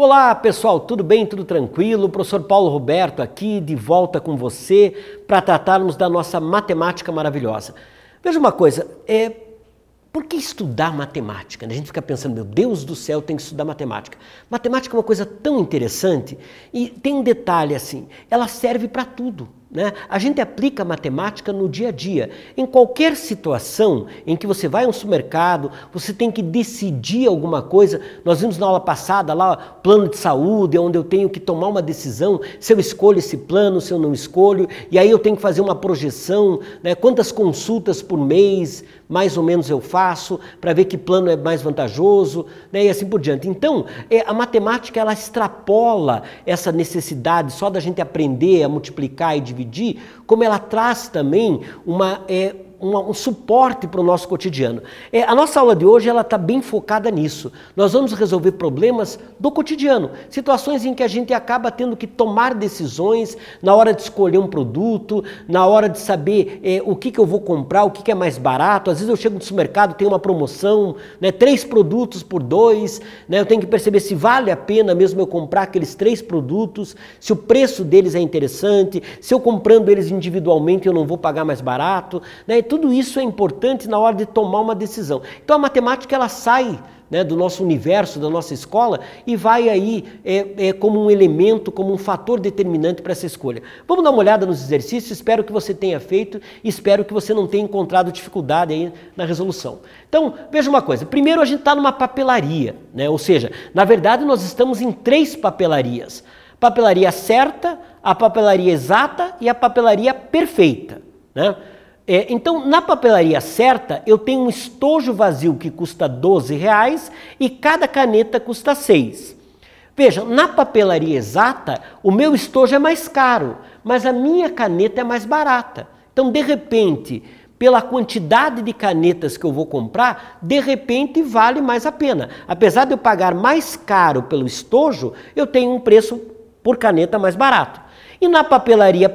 Olá pessoal, tudo bem? Tudo tranquilo? O professor Paulo Roberto aqui de volta com você para tratarmos da nossa matemática maravilhosa. Veja uma coisa, por que estudar matemática? A gente fica pensando, meu Deus do céu, tem que estudar matemática. Matemática é uma coisa tão interessante e tem um detalhe assim, ela serve para tudo. A gente aplica a matemática no dia a dia. Em qualquer situação em que você vai a um supermercado, você tem que decidir alguma coisa. Nós vimos na aula passada lá, plano de saúde, onde eu tenho que tomar uma decisão, se eu escolho esse plano, se eu não escolho, e aí eu tenho que fazer uma projeção, quantas consultas por mês, mais ou menos eu faço, para ver que plano é mais vantajoso, e assim por diante. Então, a matemática, ela extrapola essa necessidade só da gente aprender a multiplicar e dividir, como ela traz também um suporte para o nosso cotidiano. A nossa aula de hoje ela está bem focada nisso. Nós vamos resolver problemas do cotidiano, situações em que a gente acaba tendo que tomar decisões na hora de escolher um produto, na hora de saber o que eu vou comprar, o que é mais barato. Às vezes eu chego no supermercado, tem uma promoção, 3 produtos por 2, eu tenho que perceber se vale a pena mesmo eu comprar aqueles 3 produtos, se o preço deles é interessante, se eu comprando eles individualmente eu não vou pagar mais barato, tudo isso é importante na hora de tomar uma decisão. Então a matemática ela sai do nosso universo, da nossa escola e vai aí como um elemento, como um fator determinante para essa escolha. Vamos dar uma olhada nos exercícios, espero que você tenha feito e espero que você não tenha encontrado dificuldade aí na resolução. Então, veja uma coisa, primeiro a gente está numa papelaria, ou seja, na verdade nós estamos em 3 papelarias. Papelaria certa, a papelaria exata e a papelaria perfeita, Então, na papelaria certa, eu tenho um estojo vazio que custa R$12 e cada caneta custa 6. Veja, na papelaria exata, o meu estojo é mais caro, mas a minha caneta é mais barata. Então, de repente, pela quantidade de canetas que eu vou comprar, de repente vale mais a pena. Apesar de eu pagar mais caro pelo estojo, eu tenho um preço por caneta mais barato. E na papelaria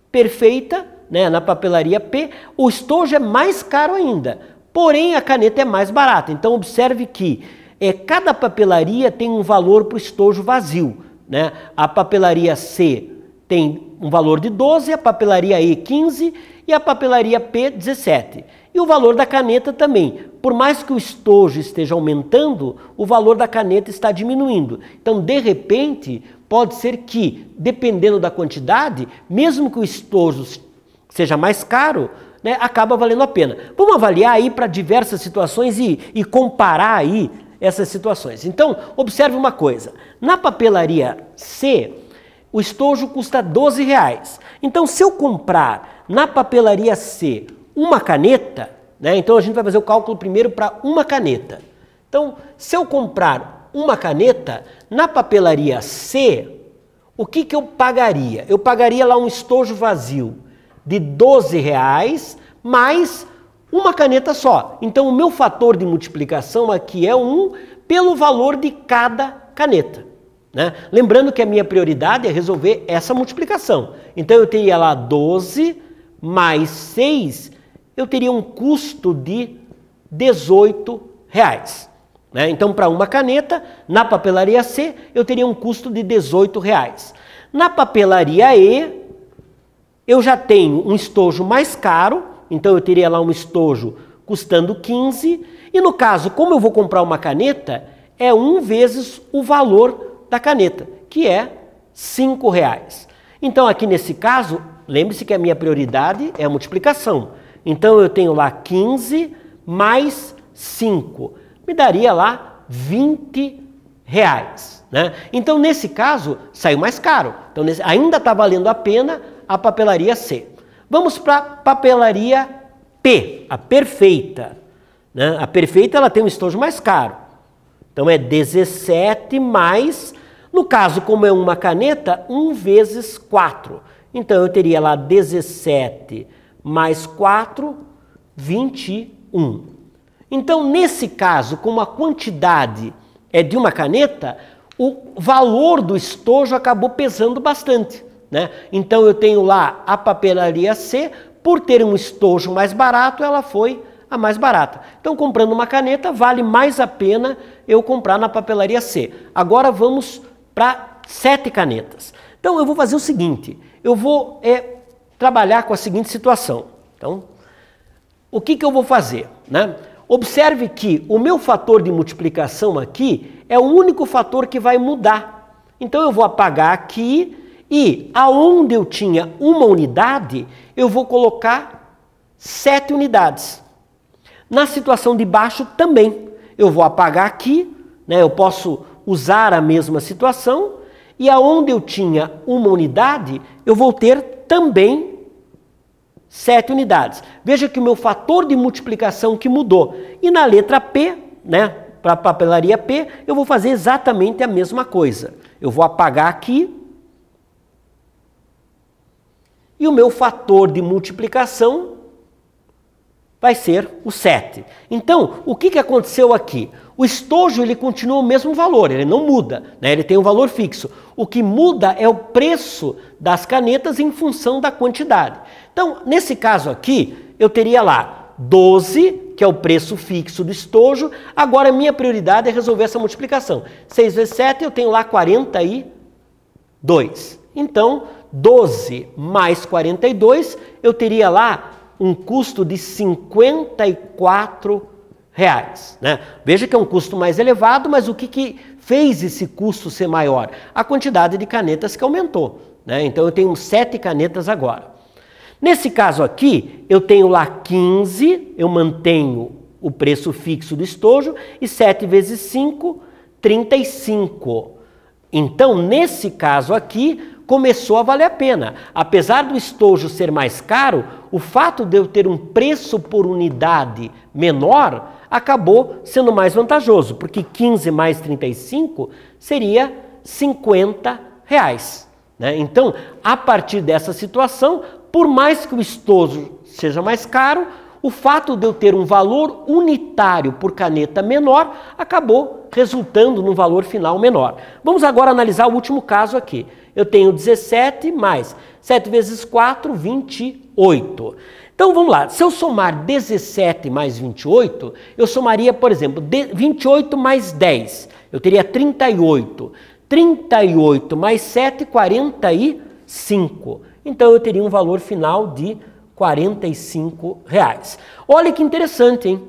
perfeita, na papelaria P, o estojo é mais caro ainda, porém a caneta é mais barata. Então observe que cada papelaria tem um valor para o estojo vazio. A papelaria C tem um valor de 12, a papelaria E 15 e a papelaria P 17. E o valor da caneta também. Por mais que o estojo esteja aumentando, o valor da caneta está diminuindo. Então, de repente, pode ser que, dependendo da quantidade, mesmo que o estojo seja mais caro, acaba valendo a pena. Vamos avaliar aí para diversas situações e comparar aí essas situações. Então, observe uma coisa. Na papelaria C, o estojo custa R$12. Então, se eu comprar na papelaria C uma caneta, então a gente vai fazer o cálculo primeiro para uma caneta. Então, se eu comprar uma caneta, na papelaria C, o que eu pagaria? Eu pagaria lá um estojo vazio de R$12 mais uma caneta só. Então o meu fator de multiplicação aqui é 1 pelo valor de cada caneta. Lembrando que a minha prioridade é resolver essa multiplicação. Então eu teria lá 12 mais 6, eu teria um custo de R$18. Então para uma caneta, na papelaria C, eu teria um custo de R$18. Na papelaria E, eu já tenho um estojo mais caro, então eu teria lá um estojo custando 15, e no caso, como eu vou comprar uma caneta, é 1 vezes o valor da caneta, que é R$5. Então aqui nesse caso, lembre-se que a minha prioridade é a multiplicação. Então eu tenho lá 15 mais 5, me daria lá R$20. Então nesse caso, saiu mais caro. Então ainda está valendo a pena a papelaria C. Vamos para a papelaria P, a perfeita. A perfeita ela tem um estojo mais caro. Então é 17 mais, no caso como é uma caneta, 1 vezes 4. Então eu teria lá 17 mais 4, 21. Então nesse caso, como a quantidade é de uma caneta, o valor do estojo acabou pesando bastante. Então eu tenho lá a papelaria C, por ter um estojo mais barato, ela foi a mais barata. Então, comprando uma caneta, vale mais a pena eu comprar na papelaria C. Agora vamos para 7 canetas. Então, eu vou fazer o seguinte, eu vou trabalhar com a seguinte situação. Então, o que eu vou fazer, né? Observe que o meu fator de multiplicação aqui é o único fator que vai mudar. Então, eu vou apagar aqui e aonde eu tinha uma unidade, eu vou colocar 7 unidades. Na situação de baixo também. Eu vou apagar aqui, né? Eu posso usar a mesma situação e aonde eu tinha uma unidade, eu vou ter também 7 unidades. Veja que o meu fator de multiplicação que mudou. E na letra P, né, para a papelaria P, eu vou fazer exatamente a mesma coisa. Eu vou apagar aqui. E o meu fator de multiplicação vai ser o 7. Então, o que aconteceu aqui? O estojo ele continua o mesmo valor, ele não muda, né? Ele tem um valor fixo. O que muda é o preço das canetas em função da quantidade. Então, nesse caso aqui, eu teria lá 12, que é o preço fixo do estojo. Agora, a minha prioridade é resolver essa multiplicação. 6 vezes 7, eu tenho lá 42. Então, 12 mais 42, eu teria lá um custo de R$ 54. Né? Veja que é um custo mais elevado, mas o que fez esse custo ser maior? A quantidade de canetas que aumentou. Né? Então, eu tenho 7 canetas agora. Nesse caso aqui, eu tenho lá 15, eu mantenho o preço fixo do estojo, e 7 vezes 5, 35. Então, nesse caso aqui, começou a valer a pena. Apesar do estojo ser mais caro, o fato de eu ter um preço por unidade menor acabou sendo mais vantajoso, porque 15 mais 35 seria R$ 50. Né? Então, a partir dessa situação, por mais que o estojo seja mais caro, o fato de eu ter um valor unitário por caneta menor acabou resultando num valor final menor. Vamos agora analisar o último caso aqui. Eu tenho 17 mais 7 vezes 4, 28. Então vamos lá, se eu somar 17 mais 28, eu somaria, por exemplo, 28 mais 10, eu teria 38. 38 mais 7, 45. Então eu teria um valor final de R$ 45. Olha que interessante, hein?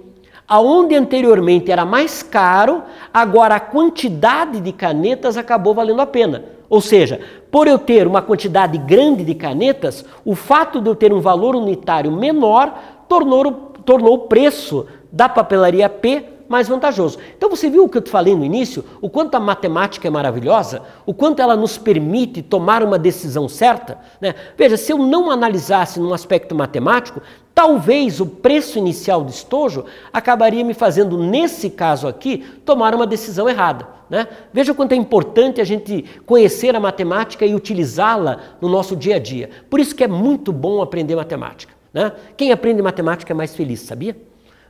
Aonde anteriormente era mais caro, agora a quantidade de canetas acabou valendo a pena. Ou seja, por eu ter uma quantidade grande de canetas, o fato de eu ter um valor unitário menor tornou o preço da papelaria P mais vantajoso. Então você viu o que eu te falei no início? O quanto a matemática é maravilhosa? O quanto ela nos permite tomar uma decisão certa? Né? Veja, se eu não analisasse num aspecto matemático, talvez o preço inicial do estojo acabaria me fazendo, nesse caso aqui, tomar uma decisão errada. Né? Veja o quanto é importante a gente conhecer a matemática e utilizá-la no nosso dia a dia. Por isso que é muito bom aprender matemática. Né? Quem aprende matemática é mais feliz, sabia?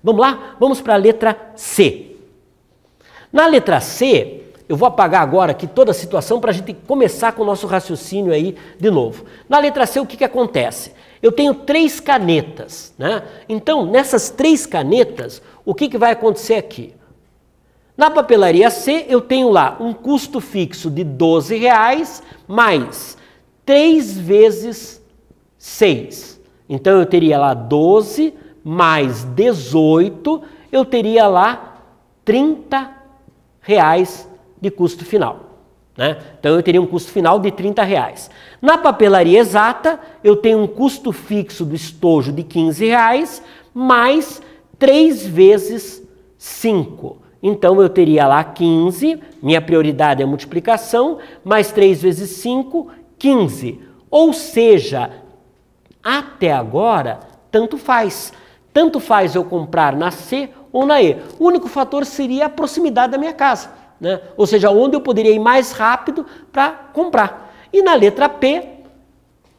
Vamos lá? Vamos para a letra C. Na letra C, eu vou apagar agora aqui toda a situação para a gente começar com o nosso raciocínio aí de novo. Na letra C, o que acontece? Eu tenho 3 canetas, né? Então, nessas 3 canetas, o que vai acontecer aqui? Na papelaria C, eu tenho lá um custo fixo de R$ 12 mais 3 vezes 6. Então, eu teria lá 12 mais 18, eu teria lá R$ 30 de custo final. Né? Então, eu teria um custo final de R$ 30. Na papelaria exata, eu tenho um custo fixo do estojo de R$ 15 mais 3 vezes 5. Então, eu teria lá 15, minha prioridade é a multiplicação, mais 3 vezes 5, 15. Ou seja, até agora, tanto faz. Tanto faz eu comprar na C ou na E. O único fator seria a proximidade da minha casa, né? Ou seja, onde eu poderia ir mais rápido para comprar. E na letra P,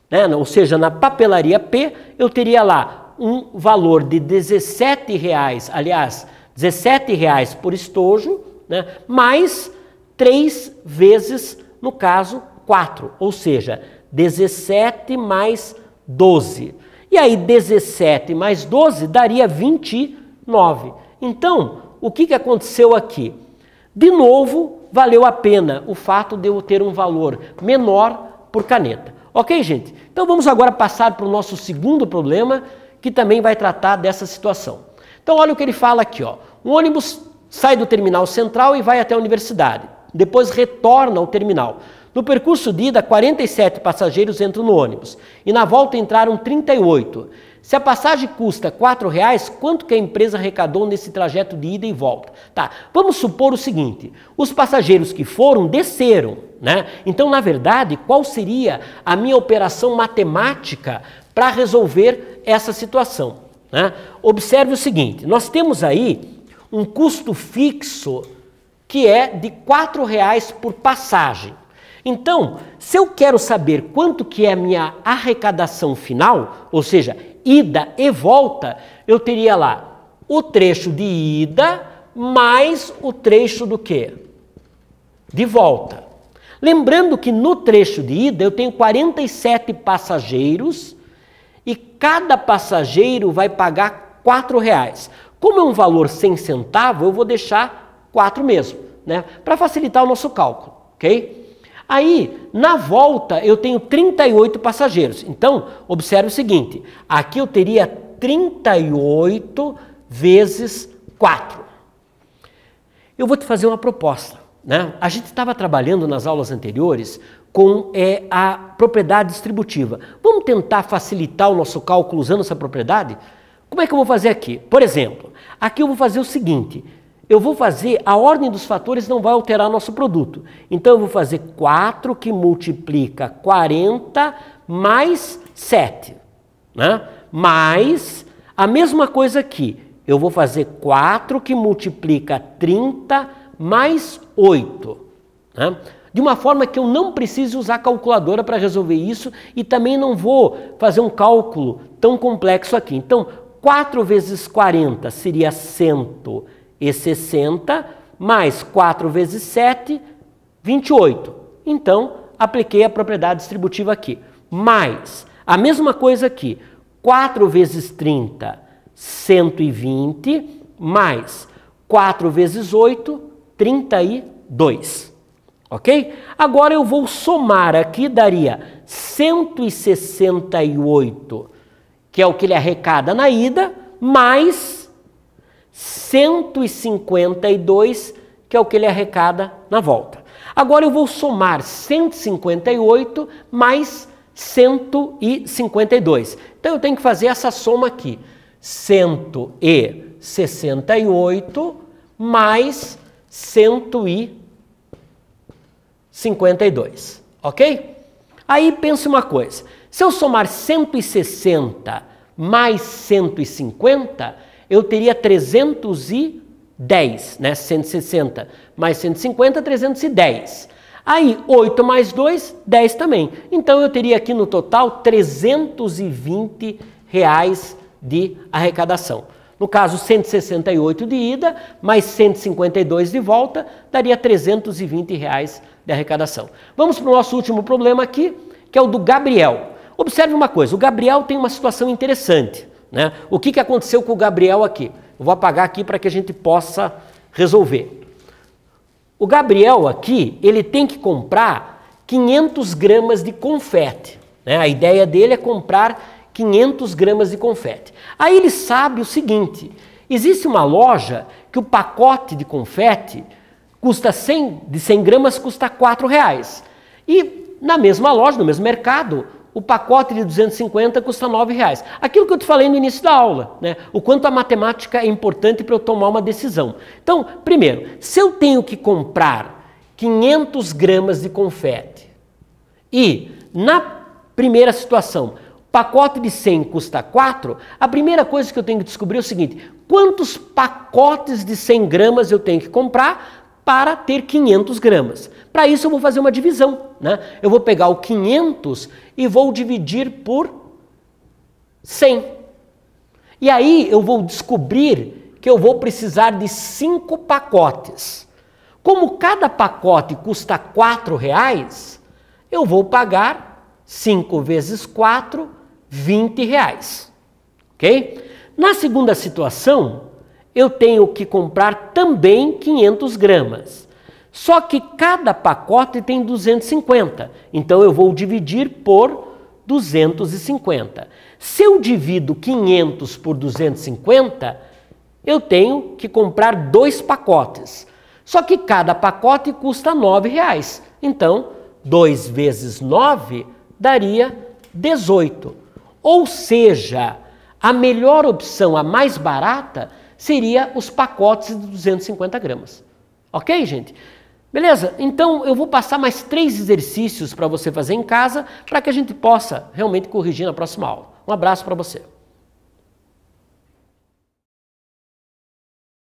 né? Ou seja, na papelaria P, eu teria lá um valor de R$ 17, aliás, R$ 17 por estojo, né? Mais 3 vezes, no caso, 4. Ou seja, 17 mais 12. E aí, 17 mais 12 daria 24. 9. Então, o que aconteceu aqui? De novo, valeu a pena o fato de eu ter um valor menor por caneta. Ok, gente? Então vamos agora passar para o nosso segundo problema, que também vai tratar dessa situação. Então olha o que ele fala aqui, ó. Um ônibus sai do terminal central e vai até a universidade. Depois retorna ao terminal. No percurso de ida, 47 passageiros entram no ônibus. E na volta entraram 38. Se a passagem custa R$ 4,00, quanto que a empresa arrecadou nesse trajeto de ida e volta? Tá, vamos supor o seguinte, os passageiros que foram desceram, né? Então, na verdade, qual seria a minha operação matemática para resolver essa situação, né? Observe o seguinte, nós temos aí um custo fixo que é de R$ 4,00 por passagem. Então, se eu quero saber quanto que é a minha arrecadação final, ou seja, ida e volta, eu teria lá o trecho de ida mais o trecho do quê? De volta. Lembrando que no trecho de ida eu tenho 47 passageiros e cada passageiro vai pagar R$ 4,00. Como é um valor sem centavo, eu vou deixar 4 mesmo, né? Para facilitar o nosso cálculo, ok? Aí, na volta, eu tenho 38 passageiros. Então, observe o seguinte, aqui eu teria 38 vezes 4. Eu vou te fazer uma proposta, né? A gente estava trabalhando nas aulas anteriores com a propriedade distributiva. Vamos tentar facilitar o nosso cálculo usando essa propriedade? Como é que eu vou fazer aqui? Por exemplo, aqui eu vou fazer o seguinte, eu vou fazer, a ordem dos fatores não vai alterar nosso produto. Então eu vou fazer 4 que multiplica 40 mais 7, né? Mais a mesma coisa aqui, eu vou fazer 4 que multiplica 30 mais 8, né? De uma forma que eu não precise usar calculadora para resolver isso e também não vou fazer um cálculo tão complexo aqui. Então, 4 vezes 40 seria 160, mais 4 vezes 7, 28. Então, apliquei a propriedade distributiva aqui. Mais, a mesma coisa aqui, 4 vezes 30, 120, mais 4 vezes 8, 32. Ok? Agora eu vou somar aqui, daria 168, que é o que ele arrecada na ida, mais 152, que é o que ele arrecada na volta. Agora eu vou somar 158 mais 152. Então eu tenho que fazer essa soma aqui. 168 mais 152. Ok? Aí pense uma coisa. Se eu somar 160 mais 150, eu teria 310, né? 160 mais 150, 310. Aí, 8 mais 2, 10 também. Então, eu teria aqui no total 320 reais de arrecadação. No caso, 168 de ida, mais 152 de volta, daria 320 reais de arrecadação. Vamos para o nosso último problema aqui, que é o do Gabriel. Observe uma coisa, o Gabriel tem uma situação interessante, né? O que aconteceu com o Gabriel aqui? Eu vou apagar aqui para que a gente possa resolver. O Gabriel aqui, ele tem que comprar 500 gramas de confete, né? A ideia dele é comprar 500 gramas de confete. Aí ele sabe o seguinte, existe uma loja que o pacote de confete custa 100 gramas custa R$ 4,00. E na mesma loja, no mesmo mercado, o pacote de 250 custa R$ 9,00. Aquilo que eu te falei no início da aula, né? O quanto a matemática é importante para eu tomar uma decisão. Então, primeiro, se eu tenho que comprar 500 gramas de confete e na primeira situação, o pacote de 100 custa 4, a primeira coisa que eu tenho que descobrir é o seguinte, quantos pacotes de 100 gramas eu tenho que comprar para ter 500 gramas. Para isso eu vou fazer uma divisão, né? Eu vou pegar o 500 e vou dividir por 100. E aí eu vou descobrir que eu vou precisar de 5 pacotes. Como cada pacote custa R$ 4,00, eu vou pagar 5 vezes 4, R$ 20,00. Ok? Na segunda situação, eu tenho que comprar também 500 gramas. Só que cada pacote tem 250, então eu vou dividir por 250. Se eu divido 500 por 250, eu tenho que comprar 2 pacotes. Só que cada pacote custa R$ 9,00. Então, 2 vezes 9 daria 18. Ou seja, a melhor opção, a mais barata, seria os pacotes de 250 gramas. Ok, gente? Beleza? Então, eu vou passar mais 3 exercícios para você fazer em casa, para que a gente possa realmente corrigir na próxima aula. Um abraço para você.